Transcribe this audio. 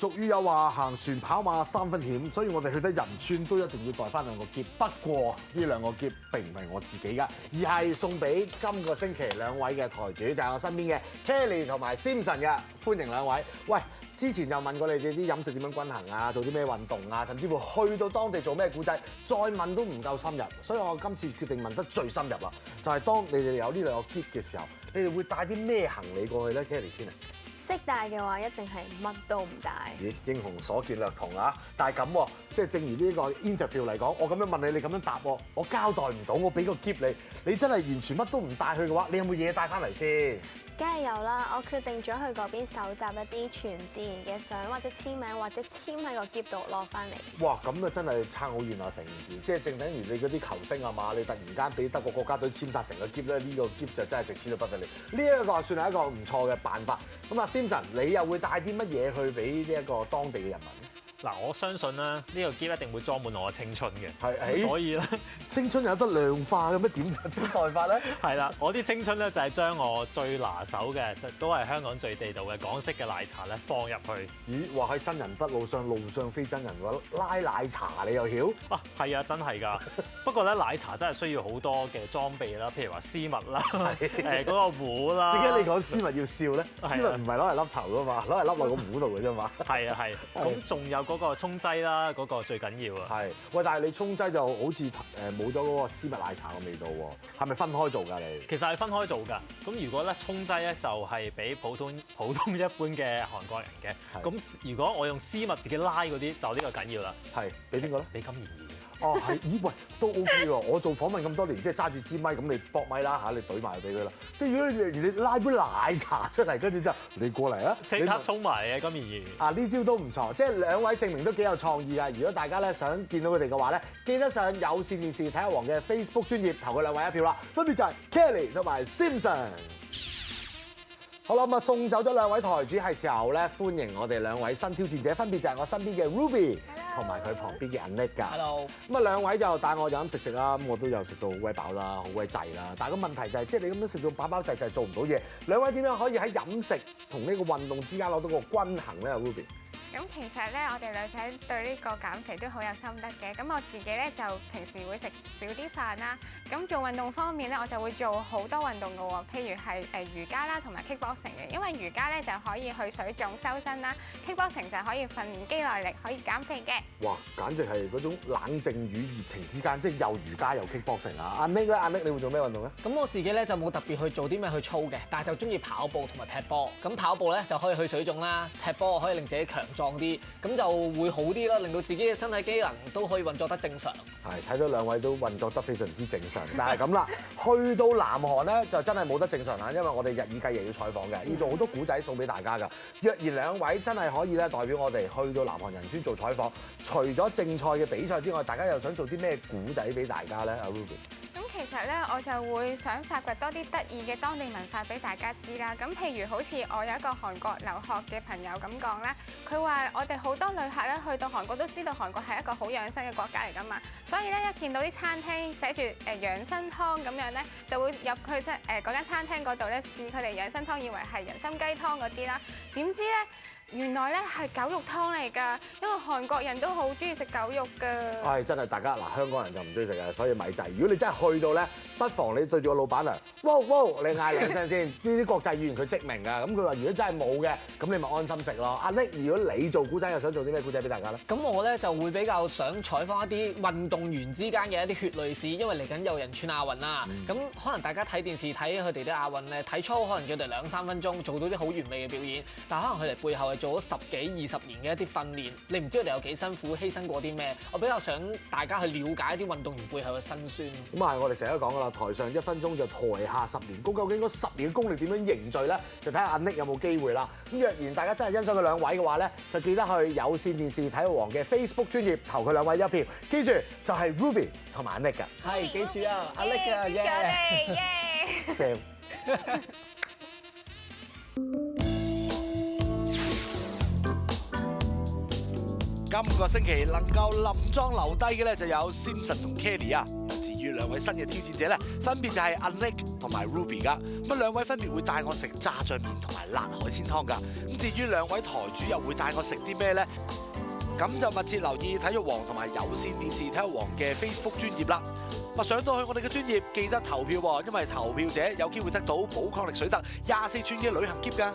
俗語有話行船跑馬三分險，所以我哋去得仁川都一定要帶翻兩個篋。不過呢兩個篋並唔係我自己㗎，而係送俾今個星期兩位嘅台主，就係我身邊嘅 Kelly 同埋 Simpson 嘅，歡迎兩位。喂，之前就問過你哋啲飲食點樣均衡啊，做啲咩運動啊，甚至乎去到當地做咩古仔，再問都唔夠深入，所以我今次決定問得最深入啦，就係當你哋有呢兩個篋嘅時候，你哋會帶啲咩行李過去咧 ？Kelly 先啊。識帶嘅話，一定係乜都唔帶。咦，英雄所見略同啊！但係咁喎，即係正如呢個 interview 嚟講，我咁樣問你，你咁樣答我，我交代唔到，我俾個篋你，你真係完全乜都唔帶去嘅話，你有冇嘢帶翻嚟先？梗係有啦，我決定咗去嗰邊搜集一啲全自然嘅相，或者簽名，或者簽喺個篋度攞翻嚟。哇！咁啊真係差好遠啊成件事，即係正等於你嗰啲球星啊嘛，你突然間俾德國國家隊簽晒成個篋咧，呢個篋就真係值錢到不得了。呢一個算係一個唔錯嘅辦法。咁啊，Simpson，你又會帶啲乜嘢去俾呢一個當地嘅人民咧？嗱，我相信咧，呢個篋一定會裝滿我嘅青春嘅。係，所以咧，青春有得量化嘅咩？點代法咧？係啦，我啲青春咧就係將我最拿手嘅，都係香港最地道嘅港式嘅奶茶咧放入去。咦，話喺真人不露相，路上非真人喎，拉奶茶你又曉？啊，係啊，真係㗎。不過咧，奶茶真係需要好多嘅裝備啦，譬如話絲襪啦，嗰個壺啦。點解你講絲襪要笑咧？絲襪唔係攞嚟笠頭㗎嘛，攞嚟笠落個壺度嘅啫嘛。係啊係。咁仲有嗰個沖劑啦，嗰個最緊要啊。係。喂，但係你沖劑就好似冇咗嗰個絲襪奶茶嘅味道喎，係咪分開做㗎你？其實係分開做㗎。咁如果咧沖劑咧就係俾普通一般嘅韓國人嘅。咁如果我用絲襪自己拉嗰啲，就呢個緊要啦。係。俾邊個咧？俾金妍妍。哦，係，咦喂，都 OK 喎！我做訪問咁多年，即係揸住支咪咁，你搏咪啦嚇，你懟埋俾佢啦。即係如果你拉杯奶茶出嚟，跟住之後你過嚟啊，即刻沖埋嘅金妍妍。啊，呢招都唔錯，即係兩位證明都幾有創意㗎。如果大家咧想見到佢哋嘅話咧，記得上有線電視體育王嘅 Facebook 專頁投佢兩位一票啦。分別就係 Kelly 同埋 Simpson。好啦，咁啊送走咗兩位台主，係時候咧歡迎我哋兩位新挑戰者，分別就係我身邊嘅 Ruby 同埋佢旁邊嘅 Anik 㗎。Hello。咁啊兩位就帶我飲食啦，咁我都有食到好鬼飽啦，好鬼滯啦。但係個問題就係，即係你咁樣食到飽飽滯滯做唔到嘢，兩位點樣可以喺飲食同呢個運動之間攞到個均衡咧？Ruby？咁其實咧，我哋女仔對呢個減肥都好有心得嘅。咁我自己咧就平時會食少啲飯啦。咁做運動方面咧，我就會做好多運動嘅喎。譬如係瑜伽啦，同埋 kickboxing 嘅。因為瑜伽咧就可以去水腫修身啦，kickboxing 就可以訓練肌耐力，可以減肥嘅。哇！簡直係嗰種冷靜與熱情之間，即係又瑜伽又 kickboxing 啊！阿 Nick 咧，阿 Nick 你會做咩運動咧？咁我自己咧就冇特別去做啲咩去操嘅，但係就中意跑步同埋踢波。咁跑步咧就可以去水腫啦，踢波可以令自己強壯啲，咁就會好啲啦，令到自己嘅身體機能都可以運作得正常。係睇到兩位都運作得非常之正常，但係咁啦，去到南韓咧就真係冇得正常啦，因為我哋日以繼夜要採訪嘅，要做好多古仔送俾大家㗎。若然兩位真係可以咧代表我哋去到南韓仁川做採訪，除咗正賽嘅比賽之外，大家又想做啲咩古仔俾大家咧？阿 Ruby？其實咧，我就會想發掘多啲得意嘅當地文化俾大家知啦。咁譬如好似我有一個韓國留學嘅朋友咁講啦，佢話我哋好多旅客咧去到韓國都知道韓國係一個好養生嘅國家嚟㗎嘛，所以咧一見到啲餐廳寫住養生湯咁樣咧，就會入去嗰間餐廳嗰度咧試佢哋養生湯，以為係人參雞湯嗰啲啦，點知咧？原來咧係狗肉湯嚟㗎，因為韓國人都好中意食狗肉㗎。係真係大家嗱，香港人就唔中意食嘅，所以咪滯。如果你真係去到咧，不妨你對住個老闆娘，哇哇，你嗌兩聲先。呢啲國際語言佢識明㗎。咁佢話如果真係冇嘅，咁你咪安心食咯。阿 Nick，如果你做古仔又想做啲咩古仔俾大家咧？咁我咧就會比較想採訪一啲運動員之間嘅一啲血淚史，因為嚟緊有仁川亞運啦。咁可能大家睇電視睇佢哋啲亞運咧，體操可能叫佢哋2-3分鐘做到啲好完美嘅表演，但可能佢哋背後係做咗10幾20年嘅一啲訓練，你唔知佢哋有幾辛苦，犧牲過啲咩？我比較想大家去了解一啲運動員背後嘅辛酸。咁啊，我哋成日都講㗎啦，台上1分鐘就台下10年功，究竟嗰10年嘅功力點樣凝聚咧？就睇下阿 Nick 有冇機會啦。咁若然大家真係欣賞佢兩位嘅話咧，就記得去有線電視體育王嘅 Facebook 專頁投佢兩位一票。記住就係 Ruby 同埋阿 Nick 㗎。係，記住啊，阿 Nick 啊，支持我哋，耶！正。今個星期能夠連莊留低嘅咧就有 Simpson 同 Kelly 啊。至於兩位新嘅挑戰者咧，分別就係阿 Nick 同埋 Ruby 噶。咁兩位分別會帶我食炸醬麵同埋辣海鮮湯㗎。咁至於兩位台主又會帶我食啲咩咧？咁就密切留意體育王同埋有線電視體育王嘅 Facebook 專頁啦。上到去我哋嘅專頁，記得投票喎，因為投票者有機會得到寶礦力水特24寸嘅旅行篋㗎。